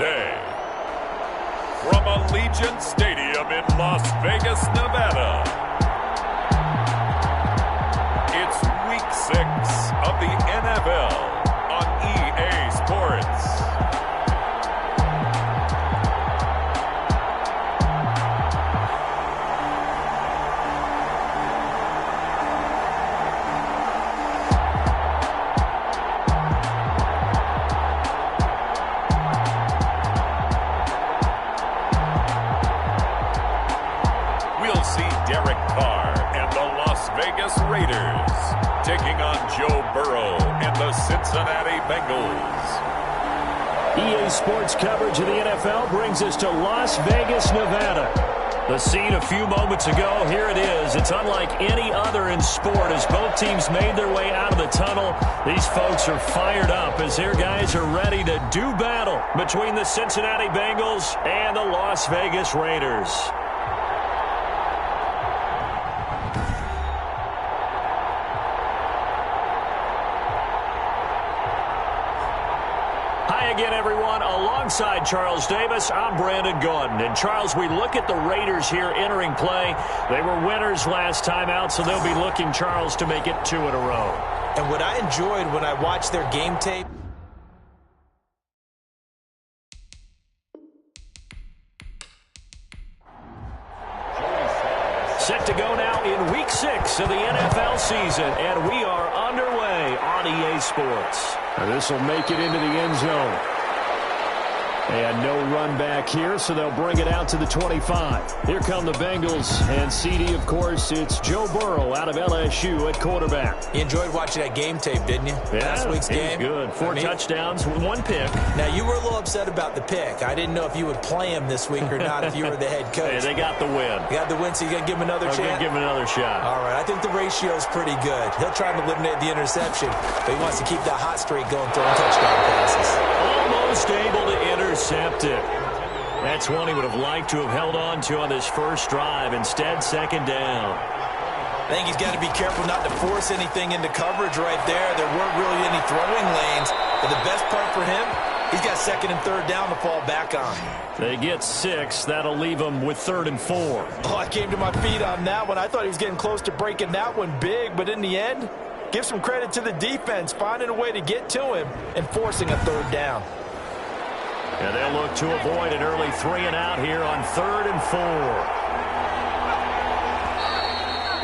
today. From Allegiant Stadium in Las Vegas, Nevada, it's Week 6 of the NFL on EA Sports. Raiders taking on Joe Burrow and the Cincinnati Bengals. EA Sports coverage of the NFL brings us to Las Vegas, Nevada. The scene a few moments ago, here it is. It's unlike any other in sport as both teams made their way out of the tunnel. These folks are fired up as their guys are ready to do battle between the Cincinnati Bengals and the Las Vegas Raiders. Again, everyone, alongside Charles Davis, I'm Brandon Gordon. And, Charles, we look at the Raiders here entering play. They were winners last time out, so they'll be looking, Charles, to make it 2 in a row. And what I enjoyed when I watched their game tape, set to go now in Week 6 of the NFL season, and we are underway on EA Sports. And this will make it into the end zone. And no run back here, so they'll bring it out to the 25. Here come the Bengals, and CD, of course, it's Joe Burrow out of LSU at quarterback. You enjoyed watching that game tape, didn't you? Yeah, last week's game. Good. 4 touchdowns, 1 pick. Now, you were a little upset about the pick. I didn't know if you would play him this week or not if you were the head coach. Hey, they got the win. You got the win, so you're going to give him another chance? I'm going to give him another shot. All right, I think the ratio's pretty good. He'll try to eliminate the interception, but he wants to keep that hot streak going, throwing touchdown passes. Almost able to intercept it. That's one he would have liked to have held on to on this first drive. Instead, second down. I think he's got to be careful not to force anything into coverage right there. There weren't really any throwing lanes. But the best part for him, he's got second and third down to fall back on. They get 6. That'll leave them with 3rd and 4. Oh, I came to my feet on that one. I thought he was getting close to breaking that one big. But in the end, give some credit to the defense, finding a way to get to him and forcing a third down. And they'll look to avoid an early 3 and out here on 3rd and 4.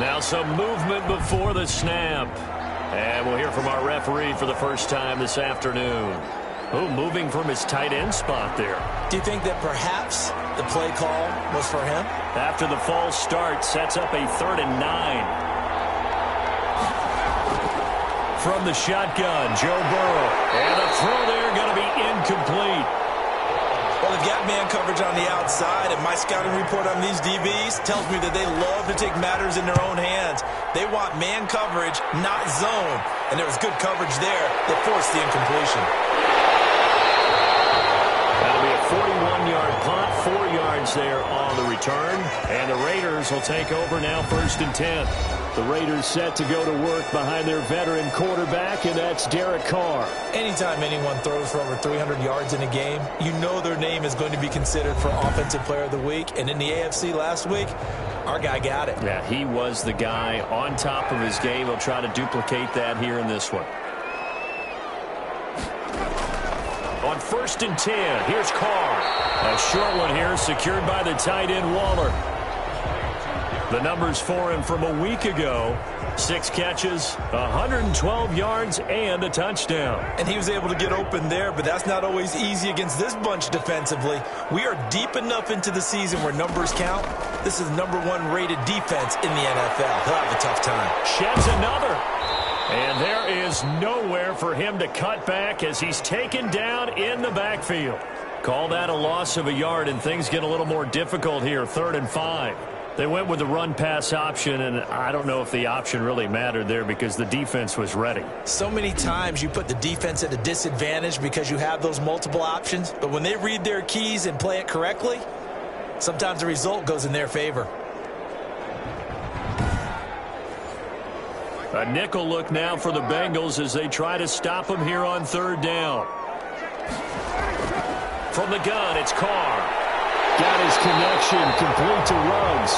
Now some movement before the snap. And we'll hear from our referee for the first time this afternoon. Oh, moving from his tight end spot there. Do you think that perhaps the play call was for him? After the false start, sets up a 3rd and 9. From the shotgun, Joe Burrow. And the throw there going to be incomplete. Well, they've got man coverage on the outside, and my scouting report on these DBs tells me that they love to take matters in their own hands. They want man coverage, not zone. And there was good coverage there that forced the incompletion. That'll be a 41-yard punt, 4 yards there on the return. And the Raiders will take over now 1st and 10. The Raiders set to go to work behind their veteran quarterback, and that's Derek Carr. Anytime anyone throws for over 300 yards in a game, you know their name is going to be considered for Offensive Player of the Week. And in the AFC last week, our guy got it. Yeah, he was the guy on top of his game. He'll try to duplicate that here in this one. On 1st and 10, here's Carr. A short one here, secured by the tight end Waller. The numbers for him from a week ago: 6 catches, 112 yards, and a touchdown. And he was able to get open there, but that's not always easy against this bunch defensively. We are deep enough into the season where numbers count. This is #1 rated defense in the NFL. He'll have a tough time. Sheds another. And there is nowhere for him to cut back as he's taken down in the backfield. Call that a loss of a yard, and things get a little more difficult here, 3rd and 5. They went with the run-pass option, and I don't know if the option really mattered there because the defense was ready. So many times you put the defense at a disadvantage because you have those multiple options, but when they read their keys and play it correctly, sometimes the result goes in their favor. A nickel look now for the Bengals as they try to stop him here on 3rd down. From the gun, it's Carr. Got his connection, complete to Ruggs.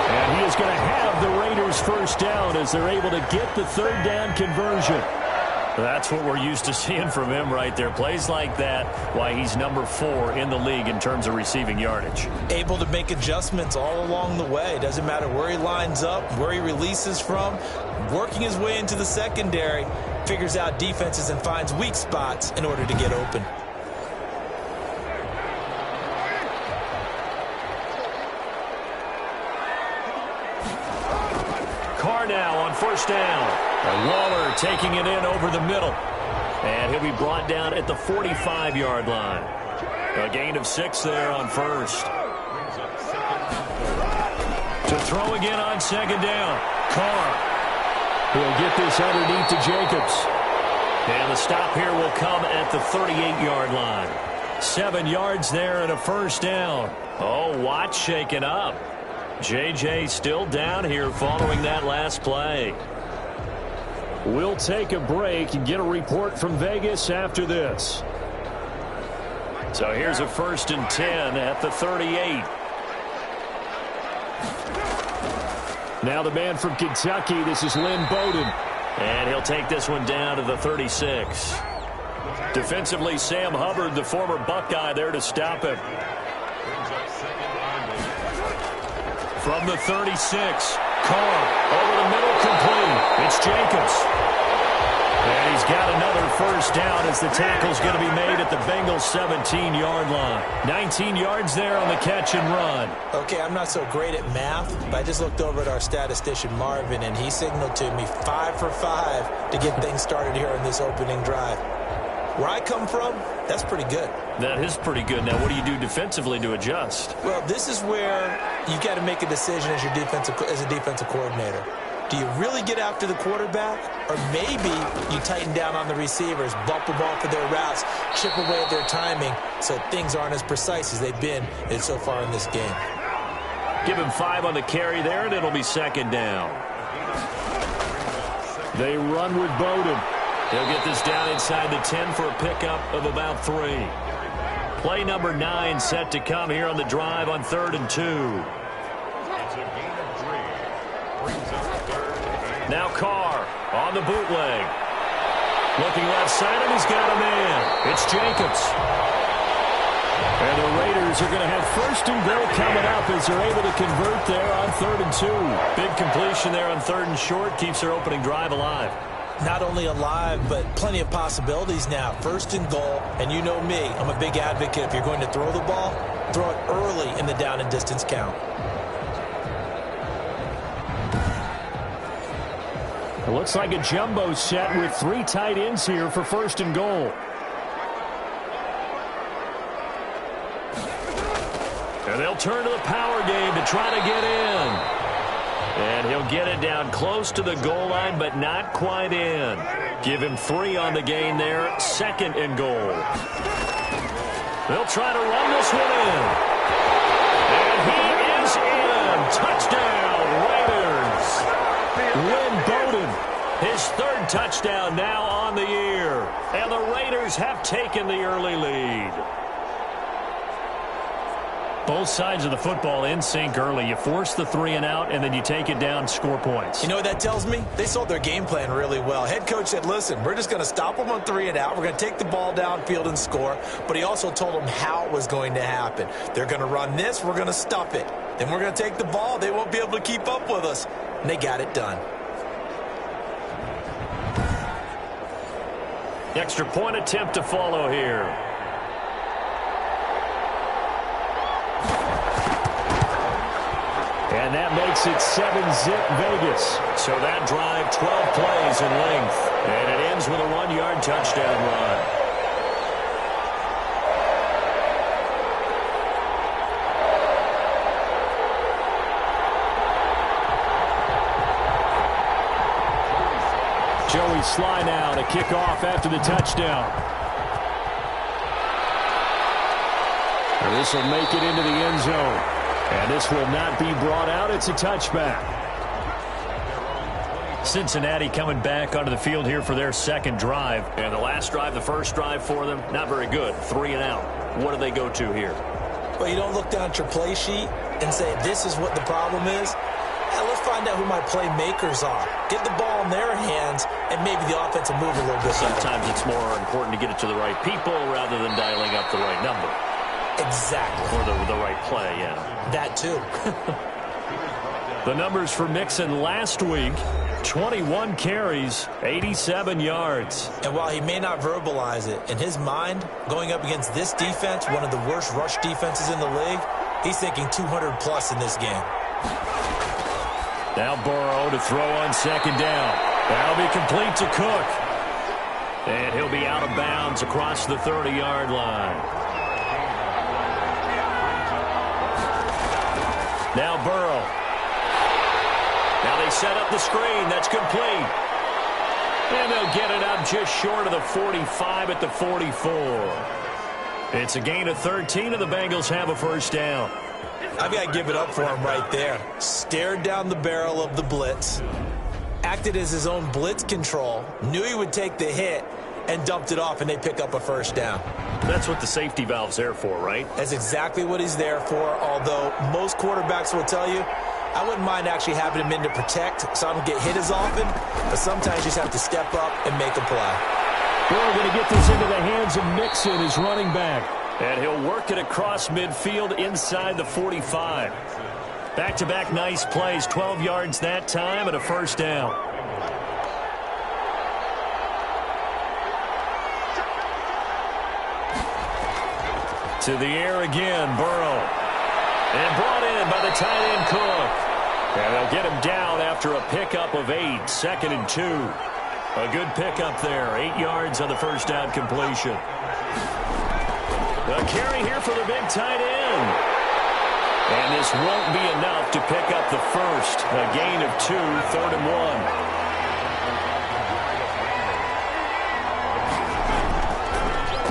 And he is going to have the Raiders first down as they're able to get the third down conversion. That's what we're used to seeing from him right there. Plays like that, why he's number 4 in the league in terms of receiving yardage. Able to make adjustments all along the way. Doesn't matter where he lines up, where he releases from. Working his way into the secondary, figures out defenses and finds weak spots in order to get open. Carr now on first down. And Waller taking it in over the middle. And he'll be brought down at the 45-yard line. A gain of 6 there on first. To throw again on second down. Carr. He'll get this underneath to Jacobs. And the stop here will come at the 38-yard line. 7 yards there and a first down. Oh, Watt shaken up. J.J. still down here following that last play. We'll take a break and get a report from Vegas after this. So here's a 1st and 10 at the 38. Now the man from Kentucky, this is Lynn Bowden. And he'll take this one down to the 36. Defensively, Sam Hubbard, the former Buckeye, there to stop him. From the 36, Carr over the middle, complete. It's Jacobs. And he's got another first down as the tackle's going to be made at the Bengals' 17-yard line. 19 yards there on the catch and run. Okay, I'm not so great at math, but I just looked over at our statistician, Marvin, and he signaled to me 5 for 5 to get things started here on this opening drive. Where I come from, that's pretty good. That is pretty good. Now, what do you do defensively to adjust? Well, this is where you've got to make a decision as a defensive coordinator. Do you really get after the quarterback? Or maybe you tighten down on the receivers, bump them off of their routes, chip away at their timing so things aren't as precise as they've been so far in this game. Give him 5 on the carry there, and it'll be second down. They run with Bowden. He'll get this down inside the 10 for a pickup of about 3. Play number 9 set to come here on the drive on 3rd and 2. Now Carr on the bootleg. Looking left side, and he's got a man. It's Jacobs. And the Raiders are going to have 1st and goal coming up as they're able to convert there on 3rd and 2. Big completion there on 3rd and short keeps their opening drive alive. Not only alive, but plenty of possibilities now. 1st and goal, and you know me, I'm a big advocate. If you're going to throw the ball, throw it early in the down and distance count. It looks like a jumbo set with 3 tight ends here for 1st and goal. And they'll turn to the power game to try to get in. And he'll get it down close to the goal line, but not quite in. Give him 3 on the gain there. 2nd and goal. They'll try to run this one in. And he is in. Touchdown, Raiders. Lynn Bowden, his 3rd touchdown now on the year. And the Raiders have taken the early lead. Both sides of the football in sync early. You force the 3 and out, and then you take it down, score points. You know what that tells me? They sold their game plan really well. Head coach said, listen, we're just going to stop them on 3 and out. We're going to take the ball downfield and score. But he also told them how it was going to happen. They're going to run this. We're going to stop it. Then we're going to take the ball. They won't be able to keep up with us. And they got it done. Extra point attempt to follow here. And that makes it 7-zip Vegas. So that drive, 12 plays in length. And it ends with a 1-yard touchdown run. Joey Sly now to kick off after the touchdown. And this will make it into the end zone. And this will not be brought out. It's a touchback. Cincinnati coming back onto the field here for their second drive. And the last drive, the first drive for them, not very good. 3 and out. What do they go to here? Well, you don't look down at your play sheet and say, this is what the problem is. Yeah, let's find out who my playmakers are. Get the ball in their hands, and maybe the offense will move a little bit. Sometimes it's more important to get it to the right people rather than dialing up the right number. Exactly. Or the right play, yeah. That too. The numbers for Mixon last week, 21 carries, 87 yards. And while he may not verbalize it, in his mind, going up against this defense, one of the worst rush defenses in the league, he's thinking 200 plus in this game. Now Burrow to throw on second down. That'll be complete to Cook. And he'll be out of bounds across the 30-yard line. Now Burrow. Now they set up the screen. That's complete. And they'll get it up just short of the 45 at the 44. It's a gain of 13, and the Bengals have a first down. I've got to give it up for him right there. Stared down the barrel of the blitz, acted as his own blitz control, knew he would take the hit, and dumped it off, and they pick up a first down. That's what the safety valve's there for, right? That's exactly what he's there for, although most quarterbacks will tell you, I wouldn't mind actually having him in to protect so I don't get hit as often, but sometimes you just have to step up and make a play. We're going to get this into the hands of Mixon, his running back. And he'll work it across midfield inside the 45. Back-to-back nice plays, 12 yards that time and a first down. To the air again, Burrow. And brought in by the tight end Cook. And they'll get him down after a pickup of 8, 2nd and 2. A good pickup there, 8 yards on the first down completion. A carry here for the big tight end. And this won't be enough to pick up the first. A gain of 2, 3rd and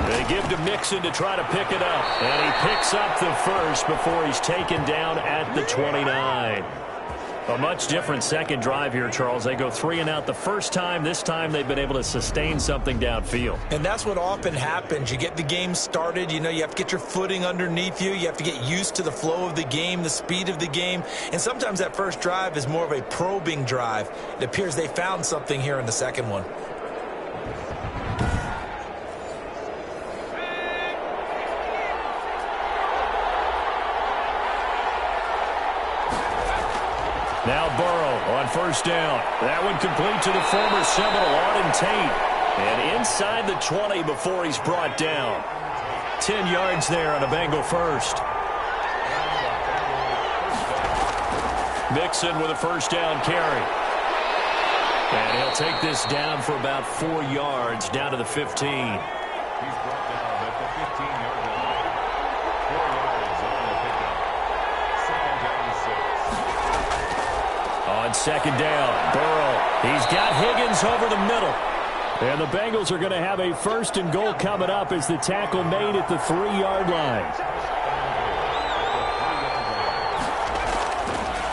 1. They give to Mixon to try to pick it up. And he picks up the first before he's taken down at the 29. A much different second drive here, Charles. They go 3 and out the first time. This time they've been able to sustain something downfield. And that's what often happens. You get the game started. You know, you have to get your footing underneath you. You have to get used to the flow of the game, the speed of the game. And sometimes that first drive is more of a probing drive. It appears they found something here in the second one. Now Burrow on first down. That one complete to the former Seminole, Auden Tate. And inside the 20 before he's brought down. 10 yards there on a Bengal first. Mixon with a first down carry. And he'll take this down for about 4 yards, down to the 15. He's brought down at the 15-yard line. 4 yards on the pickup. 2nd down 6. On second down, Burrow. He's got Higgins over the middle. And the Bengals are going to have a 1st and goal coming up as the tackle made at the 3-yard line.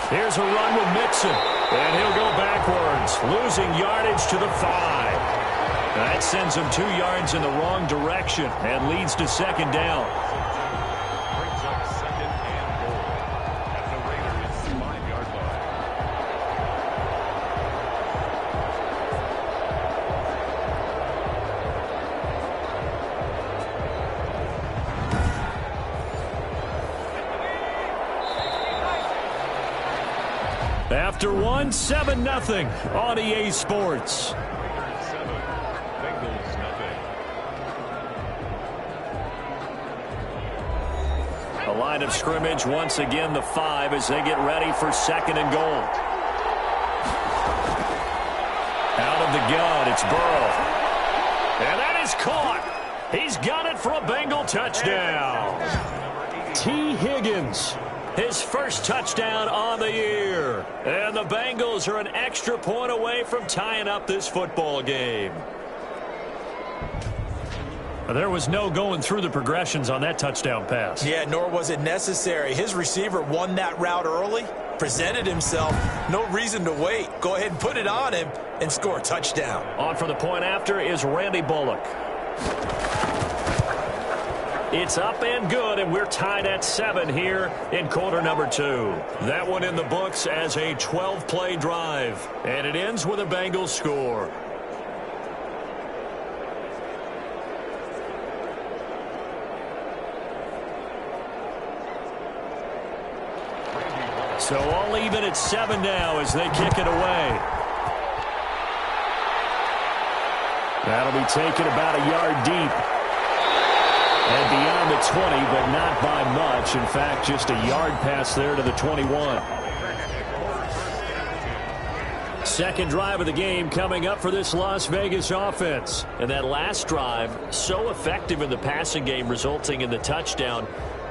Here's a run with Mixon. And he'll go backwards, losing yardage to the 5. That sends him 2 yards in the wrong direction and leads to second down. Brings up 2nd and goal at the Raiders' 5-yard line. After one, 7-0 on EA Sports. Raiders 7, Bengals nothing. A line of scrimmage, once again the 5 as they get ready for 2nd and goal. Out of the gun, it's Burrow. And that is caught. He's got it for a Bengal touchdown. T. Higgins, his first touchdown on the year. And the Bengals are an extra point away from tying up this football game. There was no going through the progressions on that touchdown pass. Yeah, nor was it necessary. His receiver won that route early, presented himself. No reason to wait. Go ahead and put it on him and score a touchdown. On for the point after is Randy Bullock. It's up and good, and we're tied at 7 here in quarter number 2. That one in the books as a 12-play drive, and it ends with a Bengals score. So all even at 7 now as they kick it away. That'll be taken about a yard deep. And beyond the 20, but not by much. In fact, just a yard pass there to the 21. Second drive of the game coming up for this Las Vegas offense. And that last drive, so effective in the passing game, resulting in the touchdown.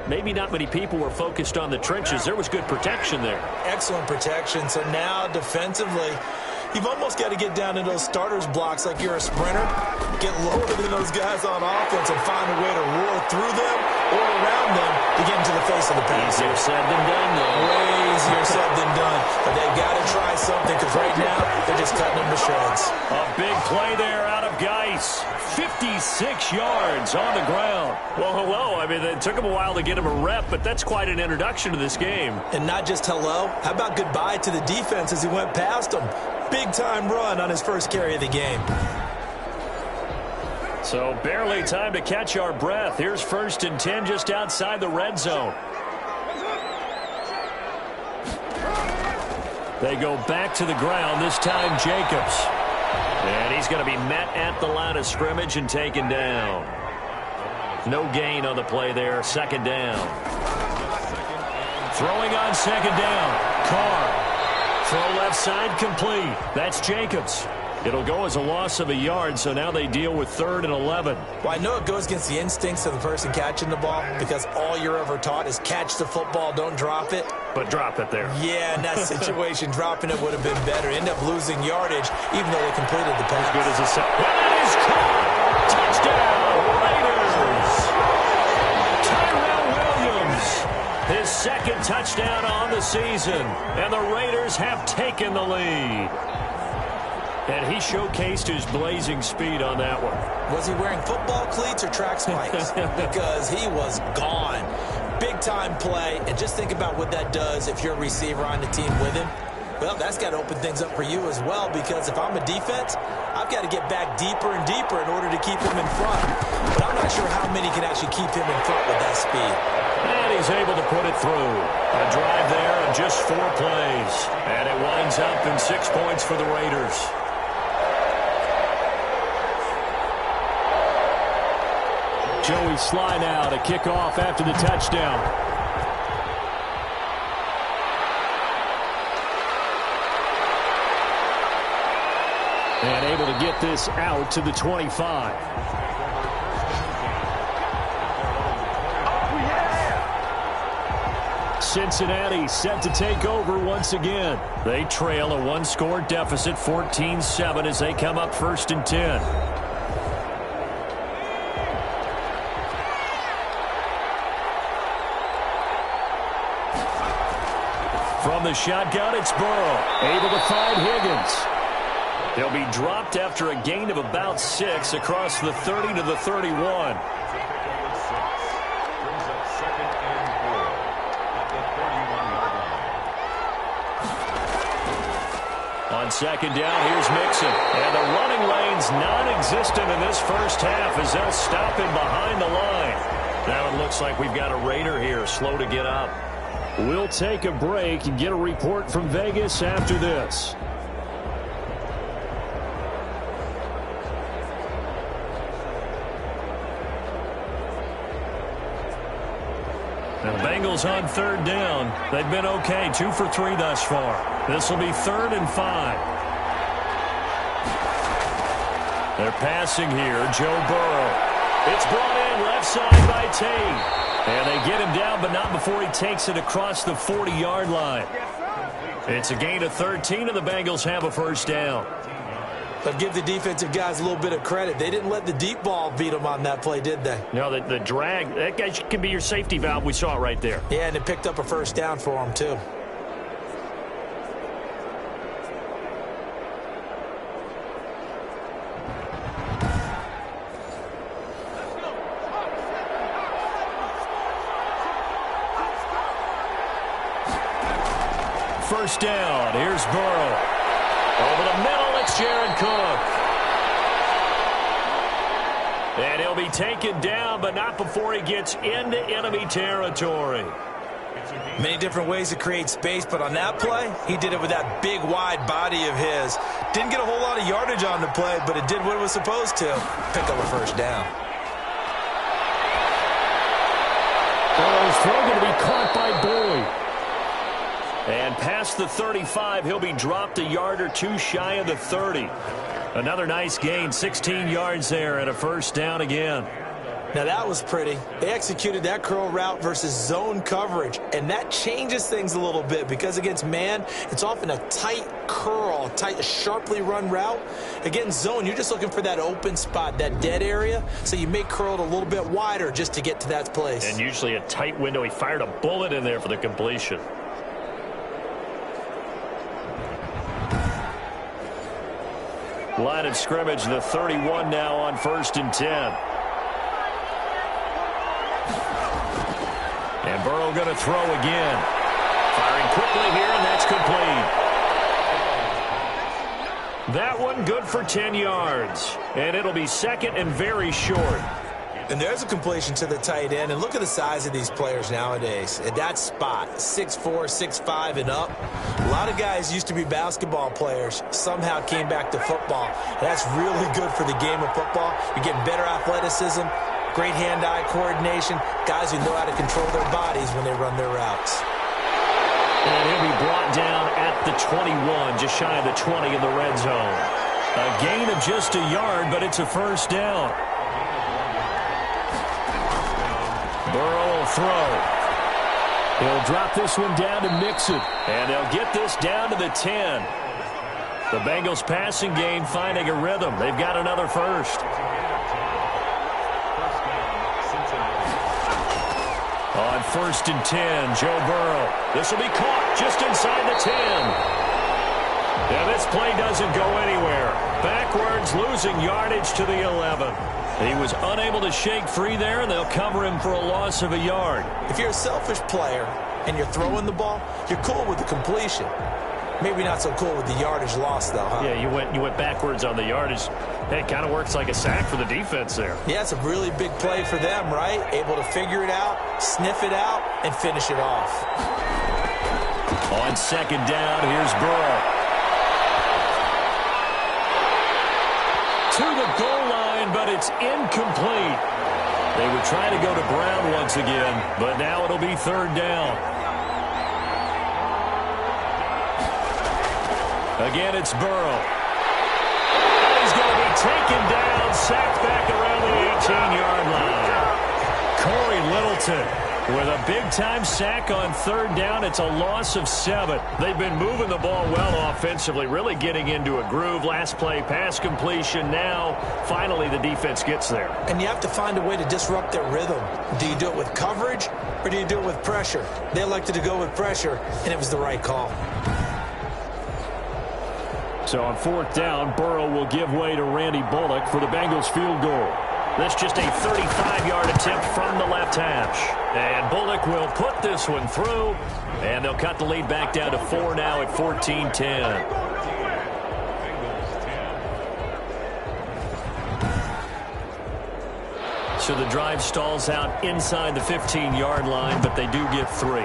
Maybe not many people were focused on the trenches. There was good protection there. Excellent protection. So now defensively, you've almost got to get down into those starters blocks like you're a sprinter. Get lower than those guys on offense and find a way to roar through them or around them to get into the face of the pass. Easier said than done, though. Way easier said than done. But they've got to try something because right now they're just cutting them to shreds. A big play there out of Geis. 56 yards on the ground. Well, hello. I mean, it took him a while to get him a rep, but that's quite an introduction to this game. And not just hello. How about goodbye to the defense as he went past them? Big-time run on his first carry of the game. So barely time to catch our breath. Here's 1st and 10 just outside the red zone. They go back to the ground, this time Jacobs. And he's going to be met at the line of scrimmage and taken down. No gain on the play there, 2nd down. Throwing on 2nd down, Carr. Throw left side complete. That's Jacobs. It'll go as a loss of a yard, so now they deal with 3rd and 11. Well, I know it goes against the instincts of the person catching the ball because all you're ever taught is catch the football, don't drop it. But drop it there. Yeah, in that situation, dropping it would have been better. End up losing yardage, even though they completed the pass. As good as a set. That is caught! Touchdown, Raiders! Tyrell Williams, his 2nd touchdown on the season, and the Raiders have taken the lead. And he showcased his blazing speed on that one. Was he wearing football cleats or track spikes? Because he was gone. Big-time play. And just think about what that does if you're a receiver on the team with him. Well, that's got to open things up for you as well, because if I'm a defense, I've got to get back deeper and deeper in order to keep him in front. But I'm not sure how many can actually keep him in front with that speed. And he's able to put it through. A drive there in just 4 plays. And it winds up in 6 points for the Raiders. Joey Sly now to kick off after the touchdown. And able to get this out to the 25. Cincinnati set to take over once again. They trail a 1-score deficit, 14-7, as they come up 1st and 10. From the shotgun, it's Burrow. Able to find Higgins. He'll be dropped after a gain of about 6 across the 30 to the 31. On 2nd down, here's Mixon. And the running lane's non-existent in this first half as they'll stop him behind the line. Now it looks like we've got a Raider here, slow to get up. We'll take a break and get a report from Vegas after this. And the Bengals on 3rd down. They've been okay, 2 for 3 thus far. This will be 3rd and 5. They're passing here, Joe Burrow. It's brought in left side by Tate. And they get him down, but not before he takes it across the 40-yard line. It's a gain of 13, and the Bengals have a 1st down. But give the defensive guys a little bit of credit. They didn't let the deep ball beat them on that play, did they? No, the drag, that guy can be your safety valve. We saw it right there. Yeah, and it picked up a 1st down for them, too. first down. Here's Burrow. Over the middle, it's Jared Cook. And he'll be taken down, but not before he gets into enemy territory. Many different ways to create space, but on that play, he did it with that big, wide body of his. Didn't get a whole lot of yardage on the play, but it did what it was supposed to. Pick up a first down. Burrow's throw going to be caught by Boyd. And past the 35, he'll be dropped a yard or two shy of the 30. Another nice gain, 16 yards there, and a first down again. Now that was pretty. They executed that curl route versus zone coverage, and that changes things a little bit because against man, it's often a tight curl, tight, sharply run route. Against zone, you're just looking for that open spot, that dead area, so you make curl it a little bit wider just to get to that place. And usually a tight window. He fired a bullet in there for the completion. Line of scrimmage, the 31 now on 1st and 10. And Burrow going to throw again. Firing quickly here, and that's complete. That one good for 10 yards. And it'll be second and very short. And there's a completion to the tight end. And look at the size of these players nowadays. At that spot, 6'4", 6'5", and up. A lot of guys used to be basketball players. Somehow came back to football. And that's really good for the game of football. You're getting better athleticism, great hand-eye coordination, guys who know how to control their bodies when they run their routes. And he'll be brought down at the 21, just shy of the 20 in the red zone. A gain of just a yard, but it's a first down. Burrow will throw. He'll drop this one down to Mixon. And they'll get this down to the 10. The Bengals passing game finding a rhythm. They've got another first. On 1st and 10, Joe Burrow. This will be caught just inside the 10. And this play doesn't go anywhere. Backwards, losing yardage to the 11. He was unable to shake free there, and they'll cover him for a loss of a yard. If you're a selfish player and you're throwing the ball, you're cool with the completion. Maybe not so cool with the yardage loss, though, huh? Yeah, you went backwards on the yardage. It kind of works like a sack for the defense there. Yeah, it's a really big play for them, right? Able to figure it out, sniff it out, and finish it off. On 2nd down, here's Burrow. To the goal line, but it's incomplete. They would try to go to Brown once again, but now it'll be 3rd down. Again, it's Burrow. He's going to be taken down, sacked back around the 18-yard line. Corey Littleton with a big-time sack on 3rd down. It's a loss of 7. They've been moving the ball well offensively, really getting into a groove. Last play, pass completion. Now, finally, the defense gets there. And you have to find a way to disrupt their rhythm. Do you do it with coverage, or do you do it with pressure? They elected to go with pressure, and it was the right call. So on 4th down, Burrow will give way to Randy Bullock for the Bengals field goal. This just a 35-yard attempt from the left hash. And Bullock will put this one through, and they'll cut the lead back down to 4 now at 14-10. So the drive stalls out inside the 15-yard line, but they do get 3.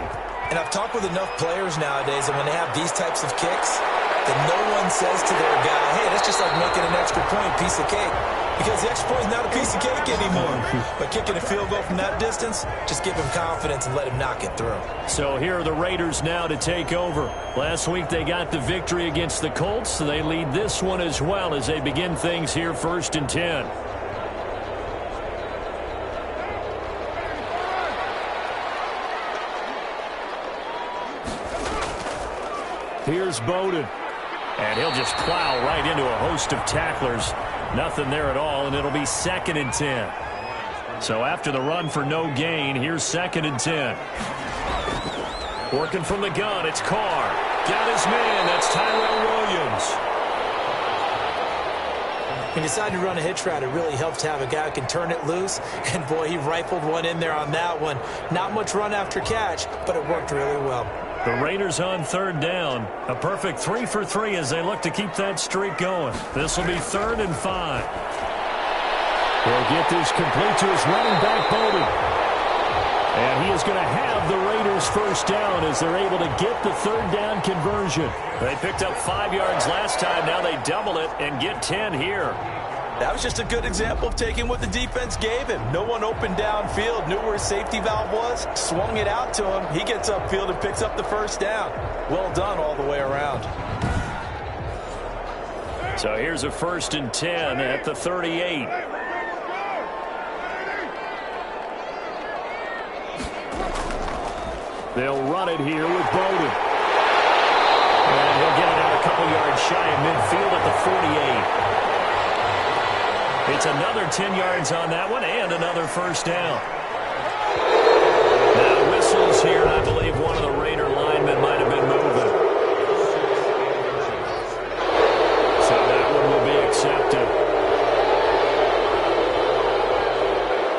And I've talked with enough players nowadays, and when they have these types of kicks, that no one says to their guy, hey, that's just like making an extra point, piece of cake. Because the extra point is not a piece of cake anymore. But kicking a field goal from that distance, just give him confidence and let him knock it through. So here are the Raiders now to take over. Last week they got the victory against the Colts, so they lead this one as well as they begin things here 1st and 10. Here's Bowden. And he'll just plow right into a host of tacklers. Nothing there at all, and it'll be 2nd and 10. So after the run for no gain, here's 2nd and 10. Working from the gun, it's Carr. Got his man, that's Tyrell Williams. When you decide to run a hitch route, it really helps to have a guy who can turn it loose. And, boy, he rifled one in there on that one. Not much run after catch, but it worked really well. The Raiders on third down. A perfect 3 for 3 as they look to keep that streak going. This will be 3rd and 5. He'll get this complete to his running back, Bowden. And he is going to have the Raiders first down as they're able to get the 3rd down conversion. They picked up 5 yards last time. Now they double it and get 10 here. That was just a good example of taking what the defense gave him. No one opened downfield, knew where his safety valve was, swung it out to him. He gets upfield and picks up the first down. Well done all the way around. So here's a 1st and 10 at the 38. They'll run it here with Bowden. And he'll get it out a couple yards shy of midfield at the 48. It's another 10 yards on that one and another first down. Now whistles here, and I believe one of the Raider linemen might have been moving. So that one will be accepted.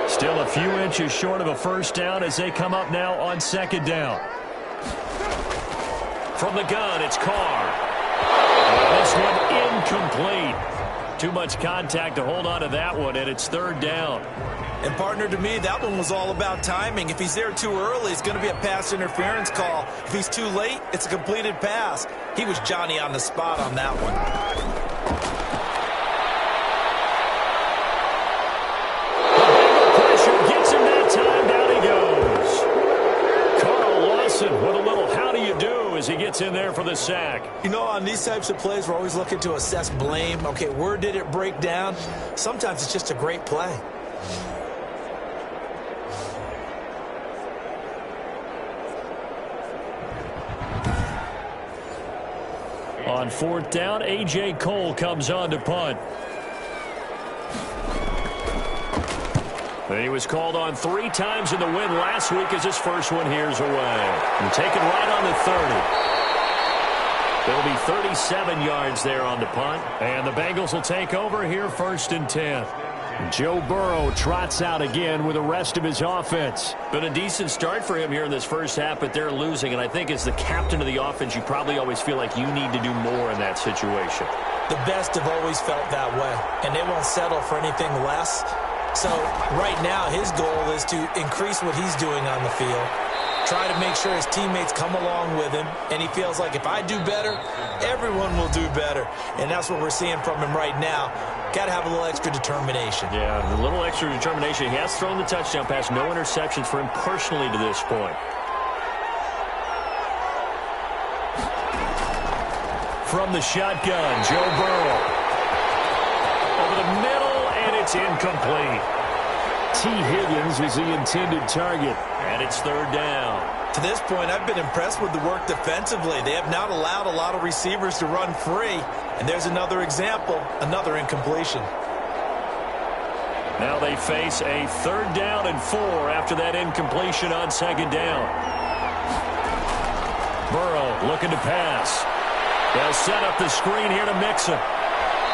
Still a few inches short of a first down as they come up now on 2nd down. From the gun, it's Carr. And this one incomplete. Too much contact to hold on to that one, and it's 3rd down. And, partner, to me, that one was all about timing. If he's there too early, it's going to be a pass interference call. If he's too late, it's a completed pass. He was Johnny on the spot on that one. Pressure gets him that time. Down he goes. Carl Lawson with a little how do you do as he gets in there for the sack. You know, on these types of plays, we're always looking to assess blame. Okay, where did it break down? Sometimes it's just a great play. On 4th down, A.J. Cole comes on to punt. He was called on 3 times in the win last week as his first one here's away. And taken right on the 30. There'll be 37 yards there on the punt. And the Bengals will take over here 1st and 10. Joe Burrow trots out again with the rest of his offense. Been a decent start for him here in this first half, but they're losing. And I think as the captain of the offense, you probably always feel like you need to do more in that situation. The best have always felt that way, and they won't settle for anything less. So right now his goal is to increase what he's doing on the field, try to make sure his teammates come along with him, and he feels like if I do better, everyone will do better. And that's what we're seeing from him right now. Got to have a little extra determination. Yeah, a little extra determination. He has thrown the touchdown pass. No interceptions for him personally to this point. From the shotgun, Joe Burrow. Over the middle, and it's incomplete. T. Higgins was the intended target, and it's 3rd down. To this point, I've been impressed with the work defensively. They have not allowed a lot of receivers to run free. And there's another example, another incompletion. Now they face a 3rd down and 4 after that incompletion on 2nd down. Burrow looking to pass. They'll set up the screen here to mix him.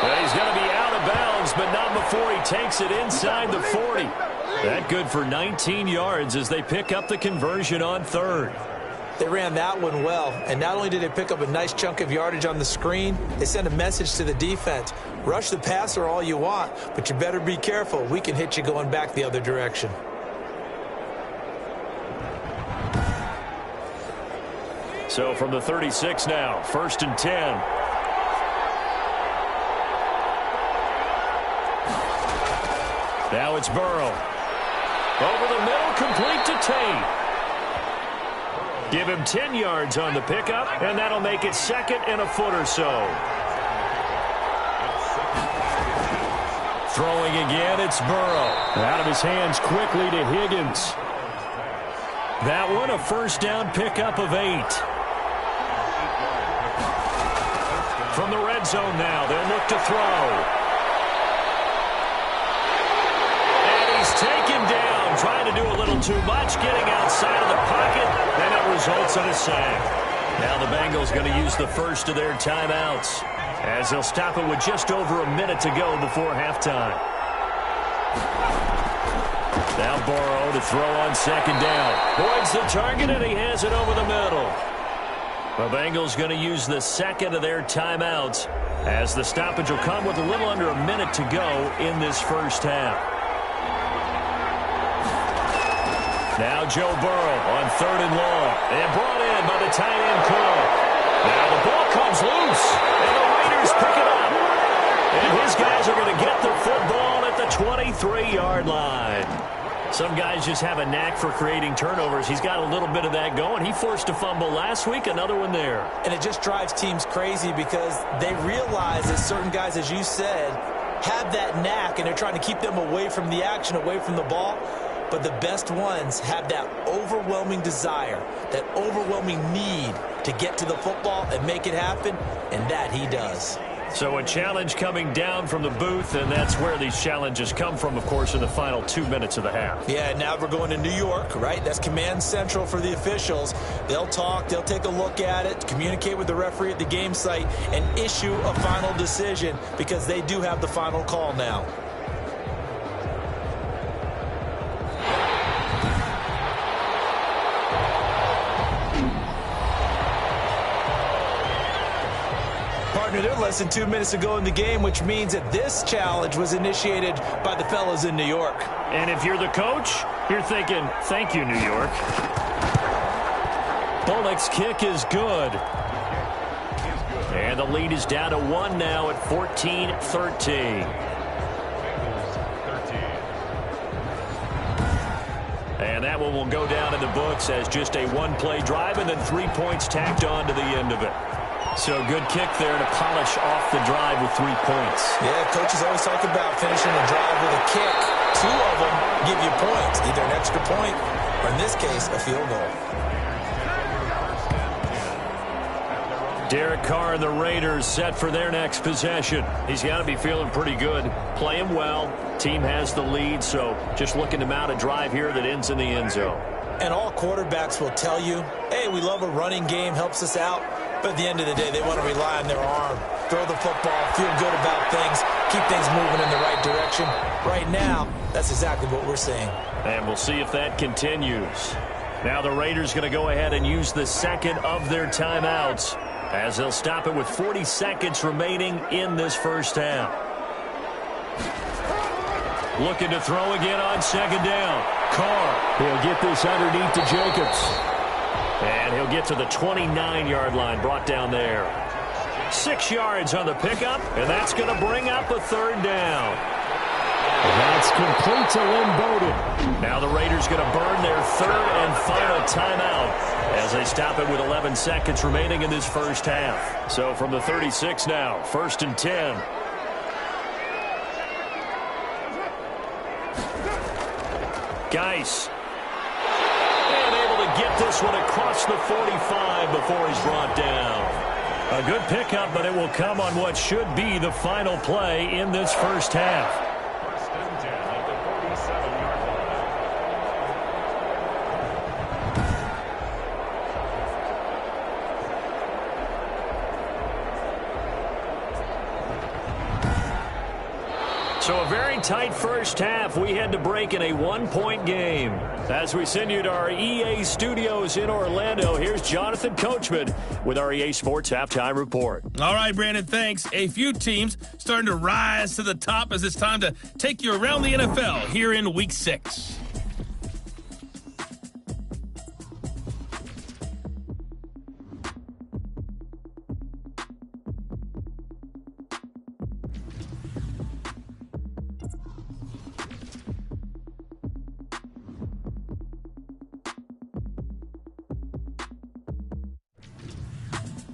But he's going to be out of bounds, but not before he takes it inside the 40. That good for 19 yards as they pick up the conversion on 3rd. They ran that one well, and not only did they pick up a nice chunk of yardage on the screen, they sent a message to the defense. Rush the passer all you want, but you better be careful. We can hit you going back the other direction. So from the 36 now, 1st and 10. Now it's Burrow. Over the middle, complete to Tate. Give him 10 yards on the pickup, and that'll make it 2nd and a foot or so. Throwing again, it's Burrow. Out of his hands quickly to Higgins. That one, a 1st down pickup of 8. From the red zone now, they'll look to throw. Taken down, trying to do a little too much, getting outside of the pocket, and it results in a sack. Now the Bengals going to use the first of their timeouts as they'll stop it with just over a minute to go before halftime. Now Burrow to throw on 2nd down. Avoids the target, and he has it over the middle. The Bengals going to use the second of their timeouts as the stoppage will come with a little under a minute to go in this first half. Now Joe Burrow on 3rd and long. And brought in by the tight end Cook. Now the ball comes loose. And the Raiders pick it up. And his guys are going to get the football at the 23-yard line. Some guys just have a knack for creating turnovers. He's got a little bit of that going. He forced a fumble last week, another one there. And it just drives teams crazy because they realize that certain guys, as you said, have that knack, and they're trying to keep them away from the action, away from the ball. But the best ones have that overwhelming desire, that overwhelming need to get to the football and make it happen, and that he does. So a challenge coming down from the booth, and that's where these challenges come from, of course, in the final 2 minutes of the half. Yeah, now we're going to New York, right? That's command central for the officials. They'll talk, they'll take a look at it, communicate with the referee at the game site, and issue a final decision because they do have the final call now. They're less than 2 minutes to go in the game, which means that this challenge was initiated by the fellas in New York. And if you're the coach, you're thinking, thank you, New York. Bullock's kick is good. And the lead is down to 1 now at 14-13. And that one will go down in the books as just a one-play drive and then 3 points tacked on to the end of it. So good kick there to polish off the drive with 3 points. Yeah, coaches always talk about finishing a drive with a kick. 2 of them give you points, either an extra point or, in this case, a field goal. Derek Carr and the Raiders set for their next possession. He's got to be feeling pretty good, playing well. Team has the lead, so just looking to mount a drive here that ends in the end zone. And all quarterbacks will tell you, hey, we love a running game, helps us out. But at the end of the day, they want to rely on their arm. Throw the football, feel good about things, keep things moving in the right direction. Right now, that's exactly what we're seeing. And we'll see if that continues. Now the Raiders going to go ahead and use the second of their timeouts as they'll stop it with 40 seconds remaining in this first half. Looking to throw again on second down. Carr, he'll get this underneath to Jacobs. And he'll get to the 29-yard line, brought down there. 6 yards on the pickup, and that's going to bring up a 3rd down. That's complete to Lynn Bowden. Now the Raiders going to burn their 3rd and final timeout as they stop it with 11 seconds remaining in this first half. So from the 36 now, 1st and 10. Geis. Get this one across the 45 before he's brought down. A good pickup, but it will come on what should be the final play in this first half. 1st and 10 at the 47-yard line. So a very tight first half. We had to break in a 1-point game. As we send you to our EA studios in Orlando, here's Jonathan Coachman with our EA Sports Halftime Report. All right, Brandon, thanks. A few teams starting to rise to the top as it's time to take you around the NFL here in Week 6.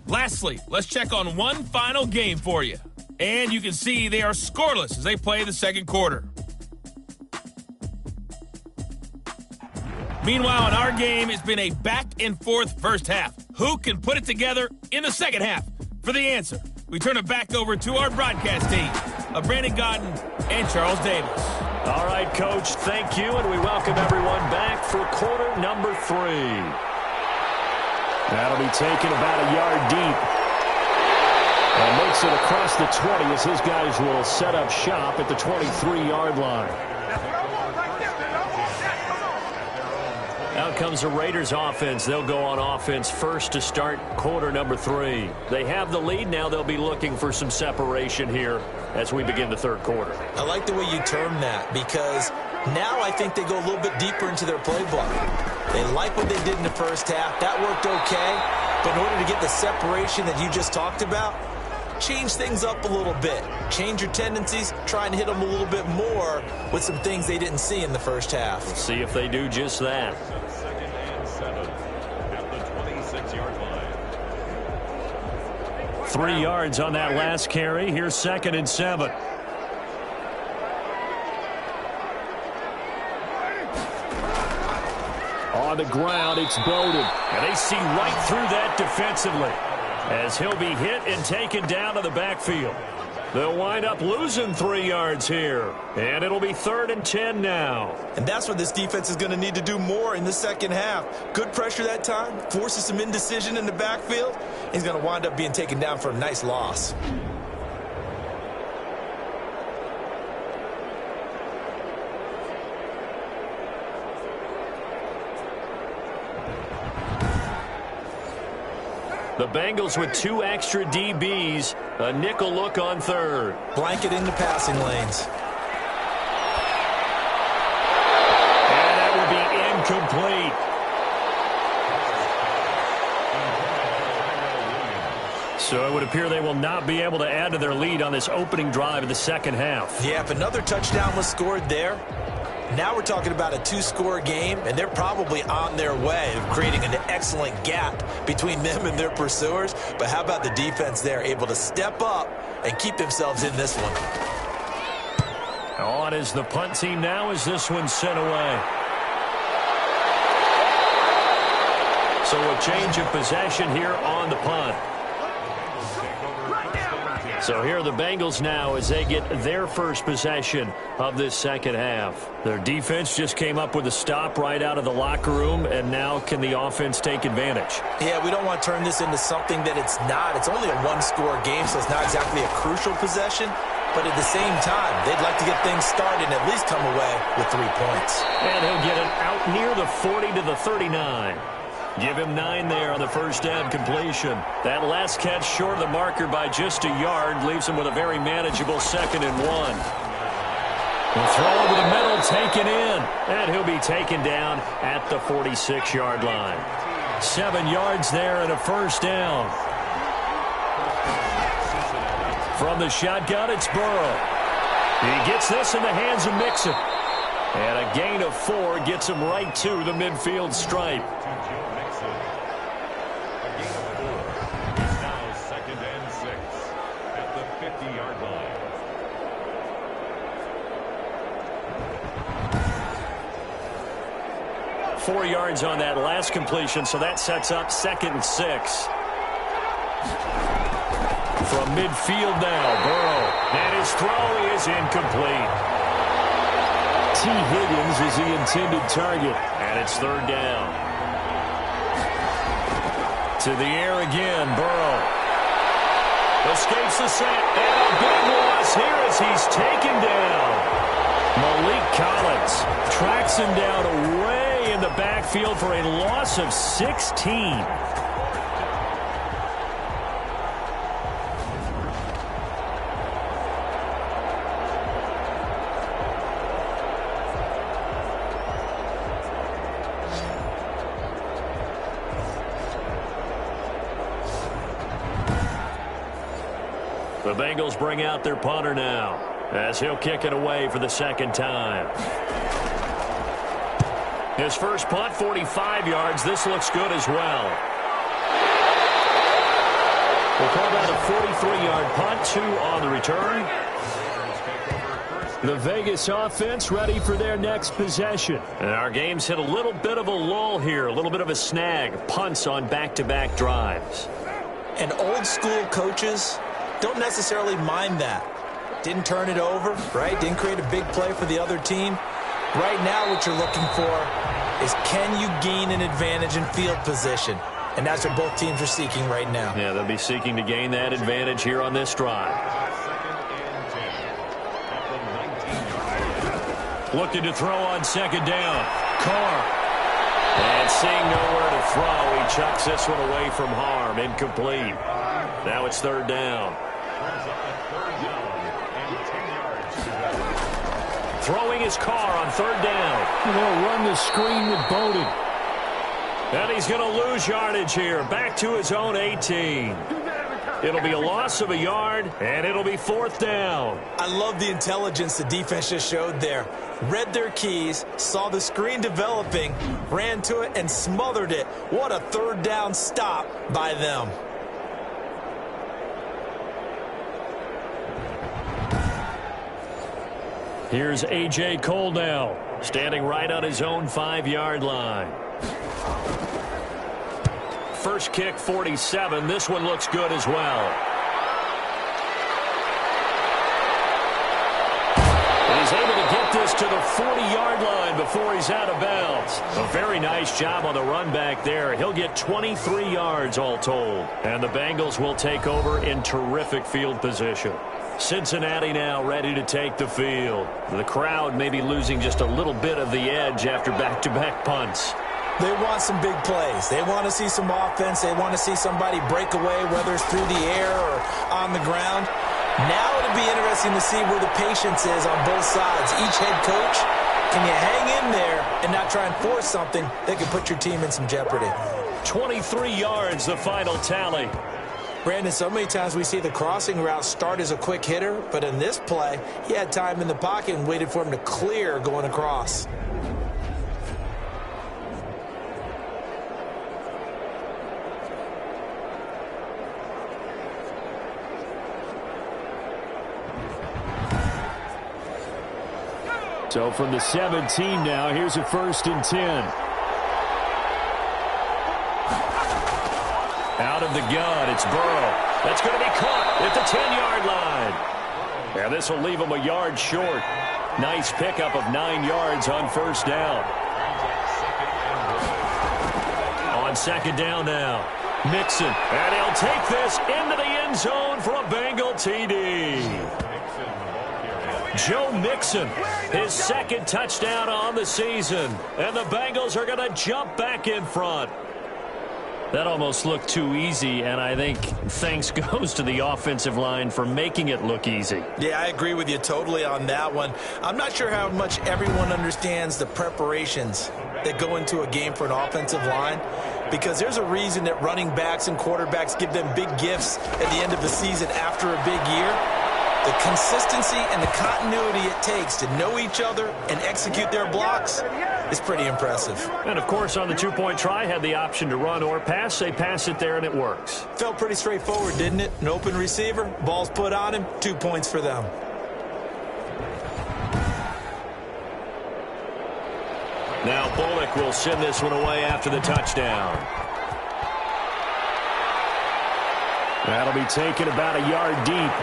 Lastly, let's check on one final game for you. And you can see they are scoreless as they play the second quarter. Meanwhile, in our game, it's been a back-and-forth first half. Who can put it together in the second half? For the answer, we turn it back over to our broadcast team of Brandon Godden and Charles Davis. All right, Coach, thank you, and we welcome everyone back for quarter number 3. That'll be taken about a yard deep. And makes it across the 20 as his guys will set up shop at the 23-yard line. Out comes the Raiders offense. They'll go on offense first to start quarter number 3. They have the lead. Now they'll be looking for some separation here as we begin the third quarter. I like the way you term that, because now I think they go a little bit deeper into their playbook. They like what they did in the first half. That worked okay. But in order to get the separation that you just talked about, change things up a little bit. Change your tendencies. Try and hit them a little bit more with some things they didn't see in the first half. We'll see if they do just that. 2nd and 7 at the 26-yard line. 3 yards on that last carry. Here's 2nd and 7. On the ground, it's Bowden. And they see right through that defensively as he'll be hit and taken down to the backfield. They'll wind up losing 3 yards here. And it'll be 3rd and 10 now. And that's what this defense is going to need to do more in the second half. Good pressure that time. Forces some indecision in the backfield. He's going to wind up being taken down for a nice loss. The Bengals with 2 extra DBs. A nickel look on 3rd. Blanket in the passing lanes. And that will be incomplete. So it would appear they will not be able to add to their lead on this opening drive of the second half. Yeah, if another touchdown was scored there, now we're talking about a 2-score game, and they're probably on their way of creating an excellent gap between them and their pursuers. But how about the defense there, able to step up and keep themselves in this one? On is the punt team now as this one's sent away. So a change of possession here on the punt. So here are the Bengals now as they get their first possession of this second half. Their defense just came up with a stop right out of the locker room, and now can the offense take advantage? Yeah, we don't want to turn this into something that it's not. It's only a 1-score game, so it's not exactly a crucial possession. But at the same time, they'd like to get things started and at least come away with 3 points. And he'll get it out near the 40 to the 39. Give him 9 there on the first down completion. That last catch short of the marker by just a yard leaves him with a very manageable 2nd and 1. The throw over the middle taken in. And he'll be taken down at the 46-yard line. 7 yards there and a first down. From the shotgun, it's Burrow. He gets this in the hands of Mixon. And a gain of 4 gets him right to the midfield stripe. Now 2nd and 6 at the 50-yard line. 4 yards on that last completion, so that sets up 2nd and 6. From midfield now, Burrow. And his throw is incomplete. T. Higgins is the intended target, and it's 3rd down. To the air again, Burrow. Escapes the sack, and a big loss here as he's taken down. Malik Collins tracks him down away in the backfield for a loss of 16. The Bengals bring out their punter now as he'll kick it away for the 2nd time. His first punt, 45 yards. This looks good as well. We'll call that a 43-yard punt, 2 on the return. The Vegas offense ready for their next possession. And our game's hit a little bit of a lull here, a little bit of a snag. Punts on back-to-back drives. And old-school coaches don't necessarily mind that. Didn't turn it over, right? Didn't create a big play for the other team. Right now what you're looking for is, can you gain an advantage in field position? And that's what both teams are seeking right now. Yeah, they'll be seeking to gain that advantage here on this drive. 2nd and 10 at the 19-yard line. Looking to throw on 2nd down. Carr. Seeing nowhere to throw, he chucks this one away from harm. Incomplete. Now it's third down. Throwing his car on third down. And they'll run the screen with Bowden. And he's going to lose yardage here. Back to his own 18. It'll be a loss of a yard, and it'll be fourth down. I love the intelligence the defense just showed there. Read their keys, saw the screen developing, ran to it, and smothered it. What a third down stop by them. Here's A.J. Cole now, standing right on his own 5-yard line. First kick, 47. This one looks good as well. And he's able to get this to the 40-yard line before he's out of bounds. A very nice job on the run back there. He'll get 23 yards all told. And the Bengals will take over in terrific field position. Cincinnati now ready to take the field. The crowd may be losing just a little bit of the edge after back-to-back punts. They want some big plays. They want to see some offense. They want to see somebody break away, whether it's through the air or on the ground. Now it'll be interesting to see where the patience is on both sides. Each head coach, can you hang in there and not try and force something that could put your team in some jeopardy? 23 yards, the final tally. Brandon, so many times we see the crossing route start as a quick hitter, but in this play, he had time in the pocket and waited for him to clear going across. So from the 17 now, here's a 1st and 10. Out of the gun, it's Burrow. That's going to be caught at the 10-yard line. And this will leave him a yard short. Nice pickup of 9 yards on first down. On second down now, Mixon. And he'll take this into the end zone for a Bengal TD. Joe Mixon, his second touchdown on the season. And the Bengals are going to jump back in front. That almost looked too easy, and I think thanks goes to the offensive line for making it look easy. Yeah, I agree with you totally on that one. I'm not sure how much everyone understands the preparations that go into a game for an offensive line, because there's a reason that running backs and quarterbacks give them big gifts at the end of the season after a big year. The consistency and the continuity it takes to know each other and execute their blocks is pretty impressive. And, of course, on the two-point try, had the option to run or pass. They pass it there, and it works. Felt pretty straightforward, didn't it? An open receiver, ball's put on him, 2 points for them. Now Bullock will send this one away after the touchdown. That'll be taken about a yard deep.